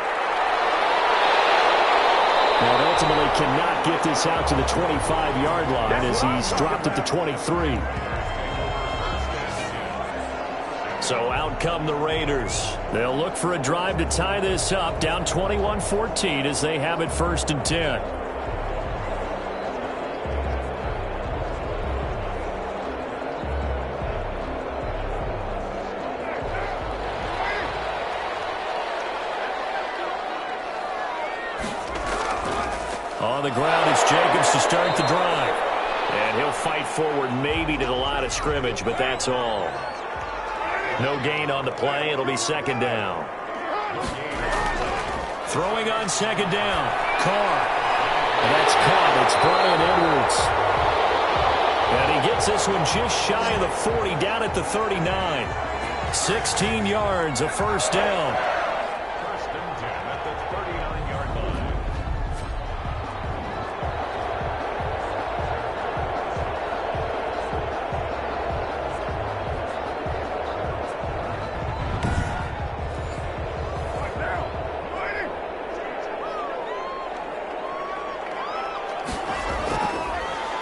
And ultimately cannot get this out to the 25-yard line as he's dropped at the 23. So out come the Raiders. They'll look for a drive to tie this up, down 21-14 as they have it 1st and 10. On the ground is Jacobs to start the drive. And he'll fight forward maybe to the line of scrimmage, but that's all. No gain on the play. It'll be second down. Throwing on second down. Carr. And that's caught. It's Brian Edwards. And he gets this one just shy of the 40, down at the 39. 16 yards, a first down.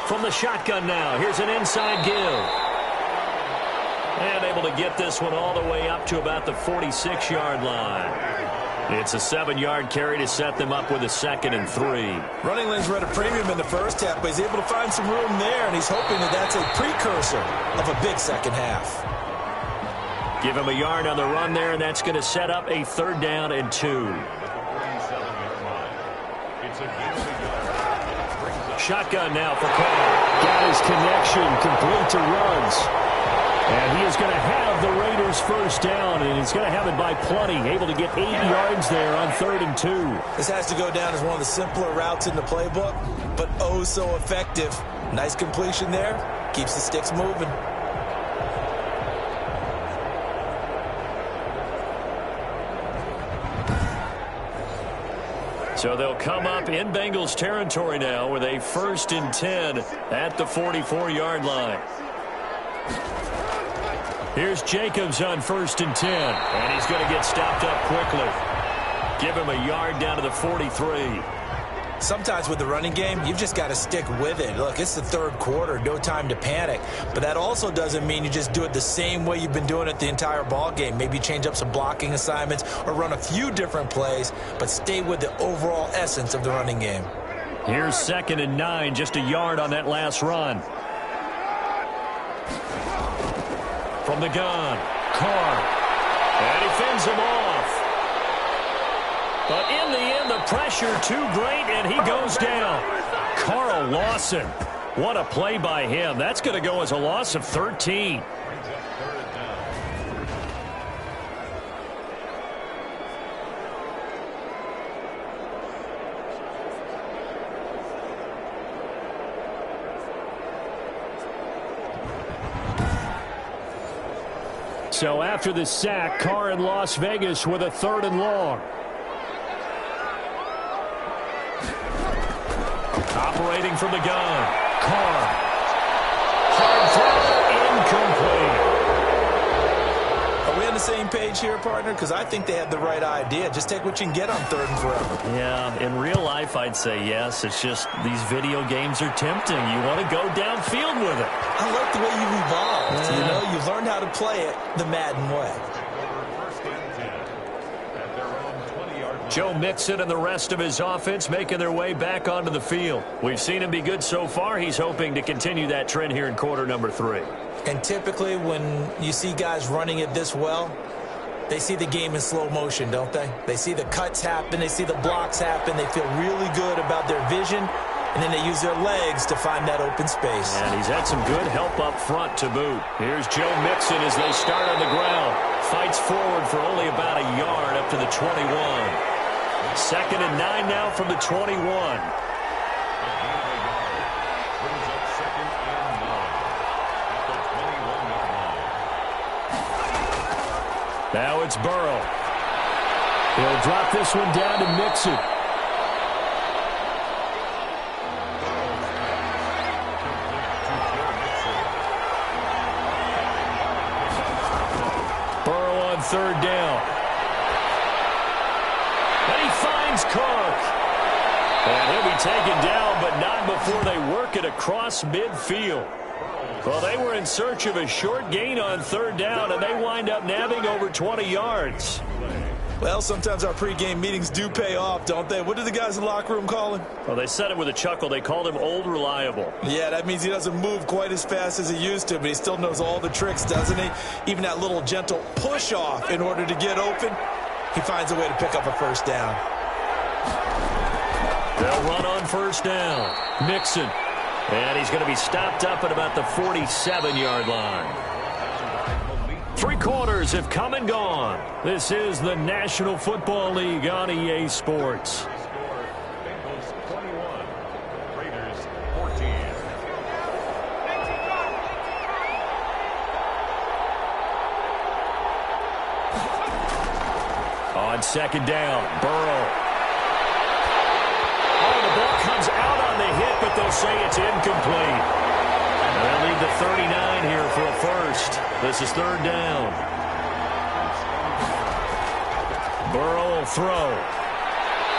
From the shotgun now, here's an inside give. And able to get this one all the way up to about the 46-yard line. It's a 7-yard carry to set them up with a 2nd and 3. Running lanes were at a premium in the first half, but he's able to find some room there, and he's hoping that that's a precursor of a big second half. Give him a yard on the run there, and that's going to set up a 3rd down and 2. Shotgun now for Carr. Got his connection, complete to Ruggs. And he is going to have the Raiders' 1st down, and he's going to have it by plenty. Able to get 8 yards there on 3rd and 2. This has to go down as one of the simpler routes in the playbook, but oh so effective. Nice completion there. Keeps the sticks moving. So they'll come up in Bengals territory now with a 1st and 10 at the 44-yard line. Here's Jacobs on 1st and 10. And he's going to get stopped up quickly. Give him a yard down to the 43. Sometimes with the running game, you've just got to stick with it. Look, it's the 3rd quarter, no time to panic. But that also doesn't mean you just do it the same way you've been doing it the entire ball game. Maybe change up some blocking assignments or run a few different plays, but stay with the overall essence of the running game. Here's 2nd and 9, just a yard on that last run. From the gun, Carr. And he fends him off. But in the end, the pressure too great, and he goes down. Carl Lawson. What a play by him. That's going to go as a loss of 13. So after the sack, Carr in Las Vegas with a 3rd and long. Operating from the gun. Carr. Hard throw. Incomplete. Are we on the same page here, partner? Because I think they had the right idea. Just take what you can get on 3rd and forever. Yeah, in real life, I'd say yes. It's just these video games are tempting. You want to go downfield with it. I like the way you've evolved. Yeah. You know, you've learned how to play it the Madden way. Joe Mixon and the rest of his offense making their way back onto the field. We've seen him be good so far. He's hoping to continue that trend here in quarter number 3. And typically when you see guys running it this well, they see the game in slow motion, don't they? They see the cuts happen. They see the blocks happen. They feel really good about their vision. And then they use their legs to find that open space. And he's had some good help up front to boot. Here's Joe Mixon as they start on the ground. Fights forward for only about a yard up to the 21. 2nd and 9 now from the 21. Now it's Burrow. He'll drop this one down to Mixon. Burrow on 3rd down. And he finds Cook. And he'll be taken down, but not before they work it across midfield. Well, they were in search of a short gain on 3rd down, and they wind up nabbing over 20 yards. Well, sometimes our pregame meetings do pay off, don't they? What do the guys in the locker room call him? Well, they said it with a chuckle. They called him Old Reliable. Yeah, that means he doesn't move quite as fast as he used to, but he still knows all the tricks, doesn't he? Even that little gentle push-off in order to get open, he finds a way to pick up a 1st down. They'll run on 1st down. Mixon. And he's going to be stopped up at about the 47-yard line. 3 quarters have come and gone. This is the National Football League on EA Sports. Bengals 21, Raiders 14. On 2nd down, Burrow. Oh, the ball comes out on the hit, but they'll say it's incomplete. And they'll leave the 39 here for a 1st. This is 3rd down. Burrow will throw.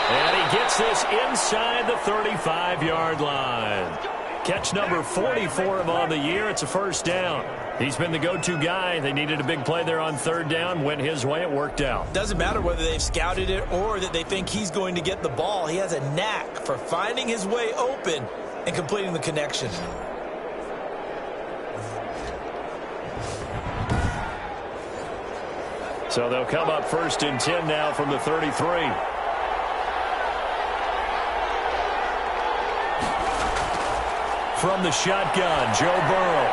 And he gets this inside the 35-yard line. Catch number 40 for him on the year. It's a first down. He's been the go-to guy. They needed a big play there on third down. Went his way. It worked out. Doesn't matter whether they've scouted it or that they think he's going to get the ball. He has a knack for finding his way open and completing the connection. So they'll come up 1st and 10 now from the 33. From the shotgun, Joe Burrow.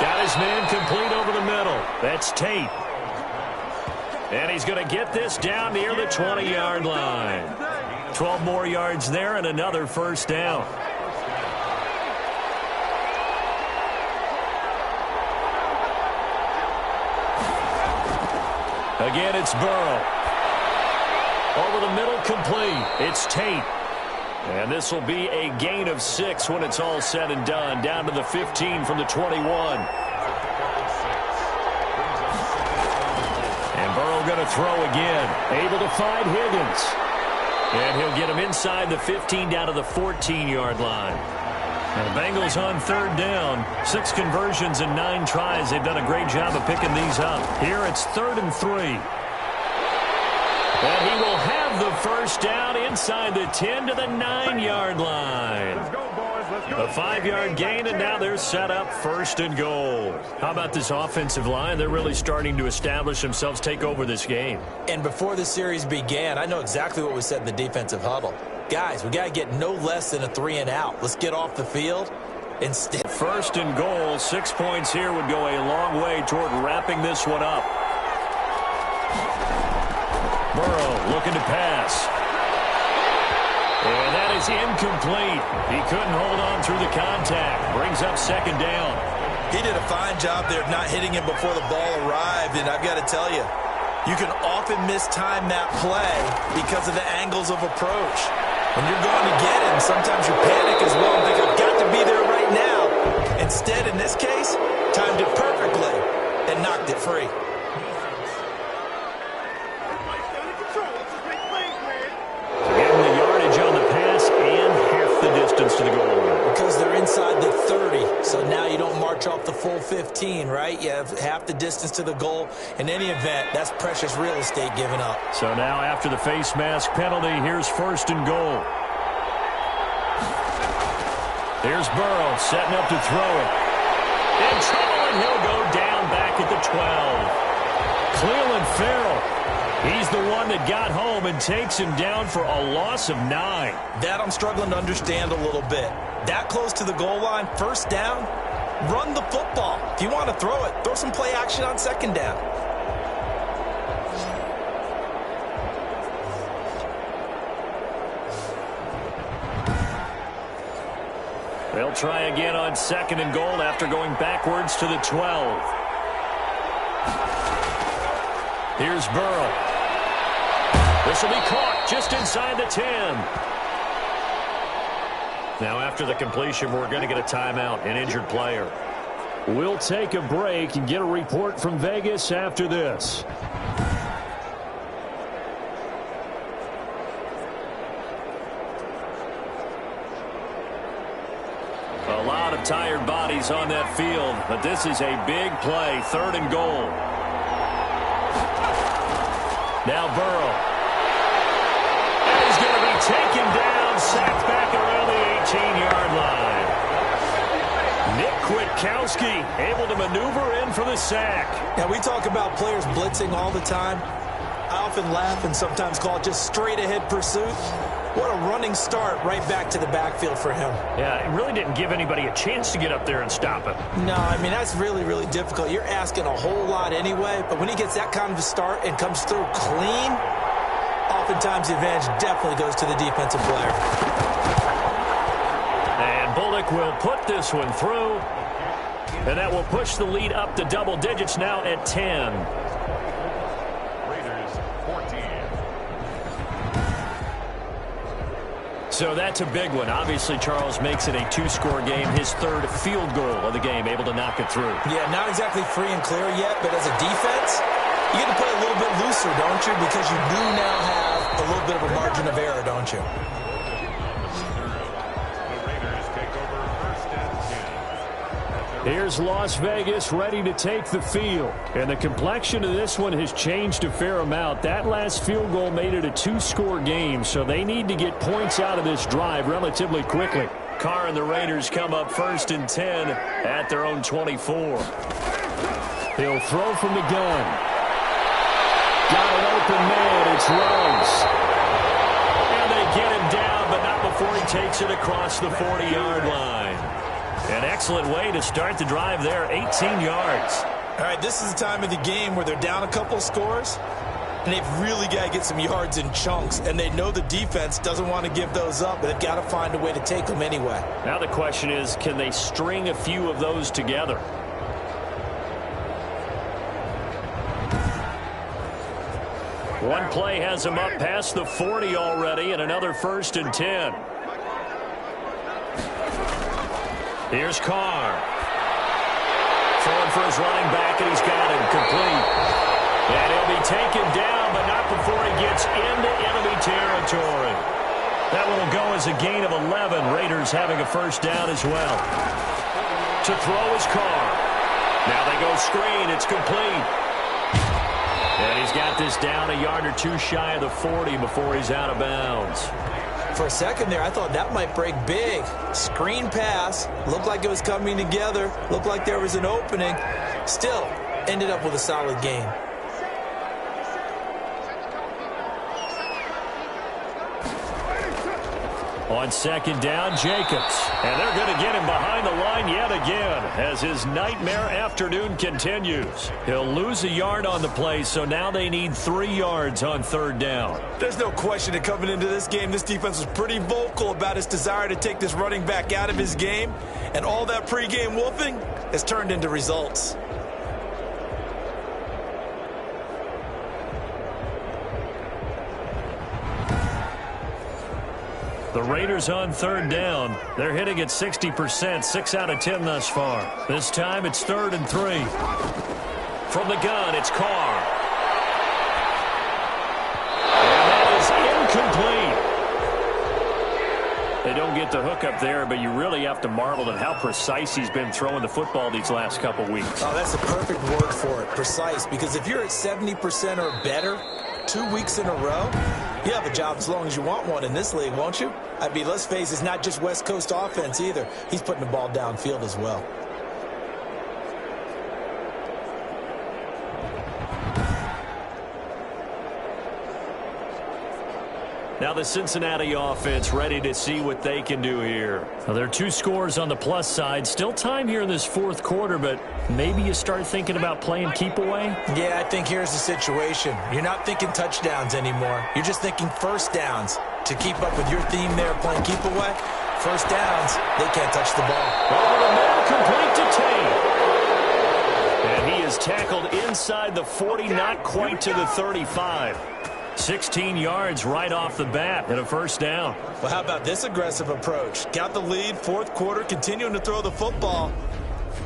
Got his man complete over the middle. That's Tate. And he's going to get this down near the 20-yard line. 12 more yards there and another first down. Again, it's Burrow. Over the middle, complete. It's Tate. And this will be a gain of 6 when it's all said and done. Down to the 15 from the 21. And Burrow going to throw again. Able to find Higgins. And he'll get him inside the 15 down to the 14-yard line. And the Bengals on third down. 6 conversions and 9 tries. They've done a great job of picking these up. Here it's 3rd and 3. And he will have the first down inside the 10 to the 9-yard line. A 5-yard gain, and now they're set up 1st and goal. How about this offensive line? They're really starting to establish themselves, take over this game. And before the series began, I know exactly what was said in the defensive huddle. Guys, we got to get no less than a 3-and-out. Let's get off the field. Instead, 1st and goal, 6 points here would go a long way toward wrapping this one up. Burrow looking to pass. And that is incomplete. He couldn't hold on through the contact. Brings up 2nd down. He did a fine job there of not hitting him before the ball arrived, and I've got to tell you, you can often mistime that play because of the angles of approach. When you're going to get him, sometimes you panic as well and think, I've got to be there right now. Instead, in this case, timed it perfectly and knocked it free. To the goal line. Because they're inside the 30, so now you don't march off the full 15, right? You have half the distance to the goal. In any event, that's precious real estate given up. So now after the face mask penalty, here's 1st and goal. Here's Burrow setting up to throw it. In trouble, and he'll go down back at the 12. Cleveland Farrell. He's the one that got home and takes him down for a loss of 9. That I'm struggling to understand a little bit. That close to the goal line, 1st down, run the football. If you want to throw it, throw some play action on 2nd down. They'll try again on 2nd and goal after going backwards to the 12. Here's Burrow. This will be caught just inside the 10. Now after the completion, we're going to get a timeout, an injured player. We'll take a break and get a report from Vegas after this. A lot of tired bodies on that field, but this is a big play, 3rd and goal. Now Burrow. Taken down, sacked back around the 18-yard line. Nick Kwiatkowski able to maneuver in for the sack. Now, we talk about players blitzing all the time. I often laugh and sometimes call it just straight-ahead pursuit. What a running start right back to the backfield for him. Yeah, it really didn't give anybody a chance to get up there and stop him. No, I mean, that's really, really difficult. You're asking a whole lot anyway, but when he gets that kind of a start and comes through clean, oftentimes the advantage definitely goes to the defensive player. And Bullock will put this one through. And that will push the lead up to double digits now at 10. Raiders 14. So that's a big one. Obviously, Charles makes it a 2-score game. His 3rd field goal of the game, able to knock it through. Yeah, not exactly free and clear yet, but as a defense, you get to play a little bit looser, don't you? Because you do now have a little bit of a margin of error, don't you? The Raiders take over 1st Here's Las Vegas ready to take the field. And the complexion of this one has changed a fair amount. That last field goal made it a two-score game, so they need to get points out of this drive relatively quickly. Carr and the Raiders come up 1st and 10 at their own 24. He'll throw from the gun. Got an open man. It's Ruggs. And they get him down, but not before he takes it across the 40-yard line. An excellent way to start the drive there, 18 yards. All right, this is the time of the game where they're down a couple of scores, and they've really got to get some yards in chunks, and they know the defense doesn't want to give those up, but they've got to find a way to take them anyway. Now the question is, can they string a few of those together? One play has him up past the 40 already, and another 1st and 10. Here's Carr. Throwing for his running back, and he's got him complete. And he'll be taken down, but not before he gets into enemy territory. That one will go as a gain of 11. Raiders having a 1st down as well. To throw is Carr. Now they go screen. It's complete. And he's got this down a yard or two shy of the 40 before he's out of bounds. For a second there, I thought that might break big. Screen pass. Looked like it was coming together. Looked like there was an opening. Still, ended up with a solid gain. On 2nd down, Jacobs. And they're going to get him behind the line yet again as his nightmare afternoon continues. He'll lose a yard on the play, so now they need 3 yards on 3rd down. There's no question that coming into this game, this defense was pretty vocal about its desire to take this running back out of his game, and all that pregame wolfing has turned into results. The Raiders on 3rd down. They're hitting at 60%, 6 out of 10 thus far. This time it's 3rd and 3. From the gun, it's Carr. And that is incomplete. They don't get the hook up there, but you really have to marvel at how precise he's been throwing the football these last couple weeks. Oh, that's a perfect word for it, precise, because if you're at 70% or better 2 weeks in a row, you have a job as long as you want one in this league, won't you? I mean, let's face it, it's not just West Coast offense either. He's putting the ball downfield as well. Now the Cincinnati offense ready to see what they can do here. Now there are 2 scores on the plus side. Still time here in this 4th quarter, but maybe you start thinking about playing keep away? Yeah, I think here's the situation. You're not thinking touchdowns anymore. You're just thinking 1st downs. To keep up with your theme there, playing keep away, 1st downs, they can't touch the ball. Over the middle, complete to Tate. And he is tackled inside the 40, not quite to the 35. 16 yards right off the bat and a 1st down. Well, how about this aggressive approach? Got the lead, 4th quarter, continuing to throw the football.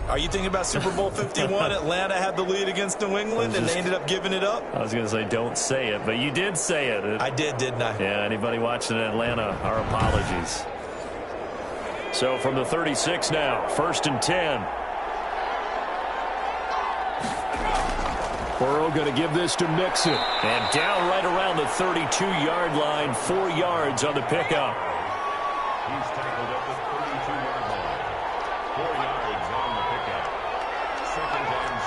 Are you thinking about Super Bowl 51? Atlanta had the lead against New England, and they ended up giving it up? I was going to say don't say it, but you did say it. I did, didn't I? Yeah, anybody watching in Atlanta, our apologies. So from the 36 now, 1st and 10. Burrow going to give this to Mixon. And down right around the 32-yard line, 4 yards on the pickup. He's tackled at the 32-yard line. 4 yards on the pickup. 2nd and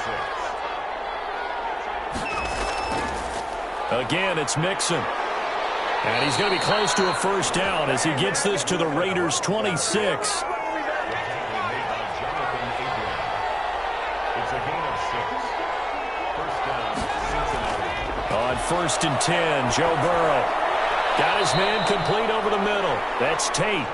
6. Again, it's Mixon. And he's going to be close to a 1st down as he gets this to the Raiders' 26. On 1st and 10, Joe Burrow got his man complete over the middle. That's Tate.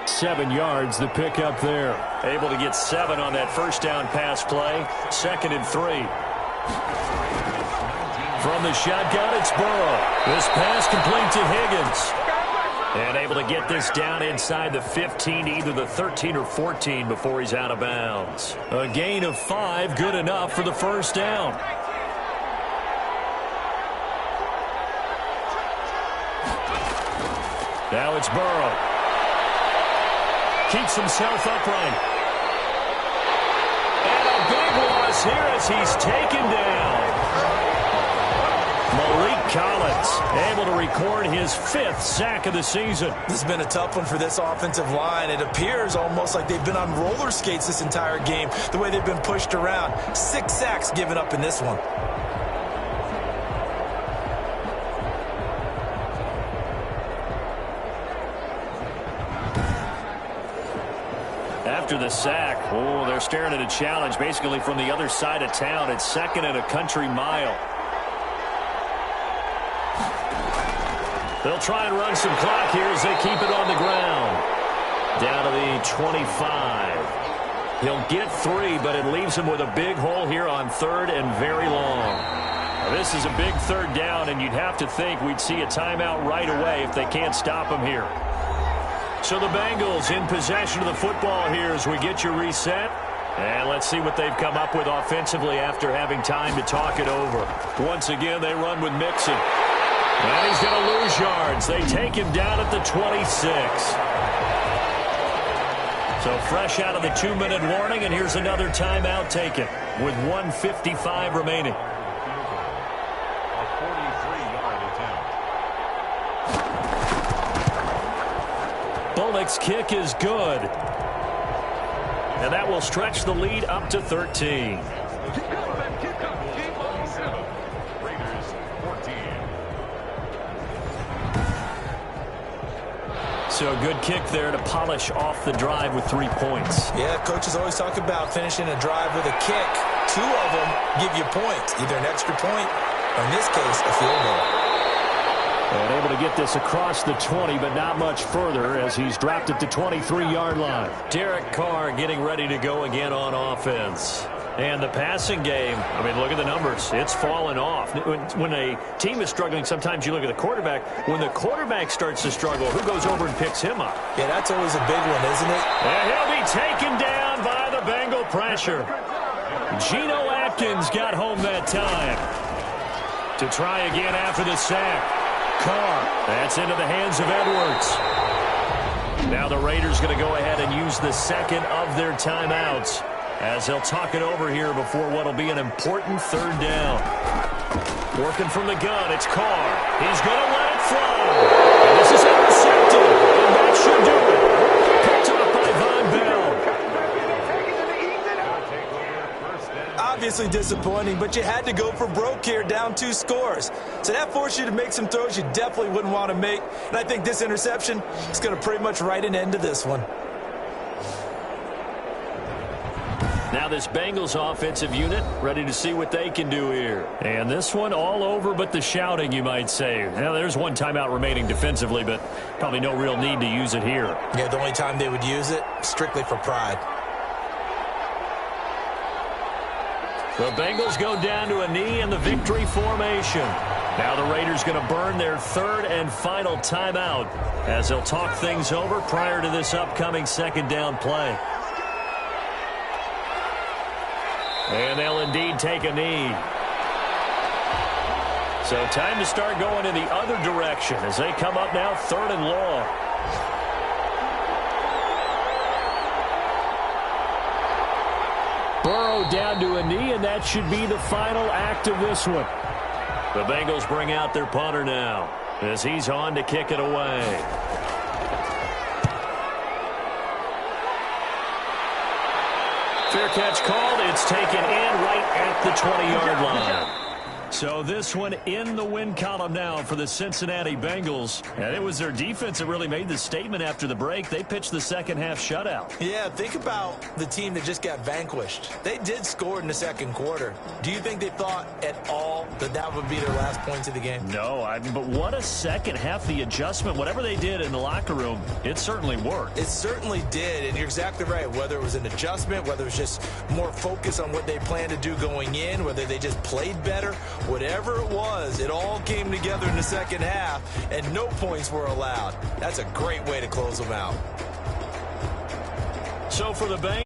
7 yards, the pickup there. Able to get 7 on that 1st down pass play. 2nd and 3. From the shotgun, it's Burrow. This pass complete to Higgins. And able to get this down inside the 15, either the 13 or 14 before he's out of bounds. A gain of 5, good enough for the 1st down. Now it's Burrow. Keeps himself upright. as he's taken down. Malik Collins able to record his 5th sack of the season. This has been a tough one for this offensive line. It appears almost like they've been on roller skates this entire game, the way they've been pushed around. 6 sacks given up in this one. After the sack, they're staring at a challenge basically from the other side of town. It's 2nd and a country mile. They'll try and run some clock here as they keep it on the ground. Down to the 25. He'll get 3, but it leaves him with a big hole here on 3rd and very long. Now, this is a big 3rd down, and you'd have to think we'd see a timeout right away if they can't stop him here. So the Bengals in possession of the football here as we get you reset. And let's see what they've come up with offensively after having time to talk it over. Once again, they run with Mixon. And he's going to lose yards. They take him down at the 26. So fresh out of the 2-minute warning, and here's another timeout taken with 1:55 remaining. A 43-yard attempt. Bullock's kick is good. And that will stretch the lead up to 13. Raiders 14. So a good kick there to polish off the drive with 3 points. Yeah, coaches always talk about finishing a drive with a kick. 2 of them give you points, either an extra point or, in this case, a field goal. And able to get this across the 20, but not much further as he's dropped it to 23-yard line. Derek Carr getting ready to go again on offense. And the passing game, I mean, look at the numbers. It's fallen off. When a team is struggling, sometimes you look at the quarterback. When the quarterback starts to struggle, who goes over and picks him up? Yeah, that's always a big one, isn't it? And he'll be taken down by the Bengal pressure. Geno Atkins got home that time. To try again after the sack. Carr, that's into the hands of Edwards. Now the Raiders going to go ahead and use the second of their timeouts as they'll talk it over here before what will be an important 3rd down. Working from the gun, it's Carr. He's going to let it fly. And this is intercepted, and that should do it. Picked up by Von Bell. Obviously disappointing, but you had to go for broke here, down 2 scores. So that forced you to make some throws you definitely wouldn't want to make. And I think this interception is going to pretty much write an end to this one. Now this Bengals offensive unit ready to see what they can do here. And this one all over but the shouting, you might say. Now there's 1 timeout remaining defensively, but probably no real need to use it here. Yeah, the only time they would use it, strictly for pride. The Bengals go down to a knee in the victory formation. Now the Raiders going to burn their 3rd and final timeout as they'll talk things over prior to this upcoming 2nd down play. And they'll indeed take a knee. So time to start going in the other direction as they come up now 3rd and long. Burrow down to a knee, and that should be the final act of this one. The Bengals bring out their punter now as he's on to kick it away. Fair catch called. It's taken in right at the 20-yard line. So this one in the win column now for the Cincinnati Bengals. And it was their defense that really made the statement after the break. They pitched the second half shutout. Yeah, think about the team that just got vanquished. They did score in the 2nd quarter. Do you think they thought at all that that would be their last points of the game? No, but what a second half. The adjustment, whatever they did in the locker room, it certainly worked. It certainly did, and you're exactly right. Whether it was an adjustment, whether it was just more focus on what they planned to do going in, whether they just played better, whatever it was, it all came together in the 2nd half, and no points were allowed. That's a great way to close them out. So for the Bengals,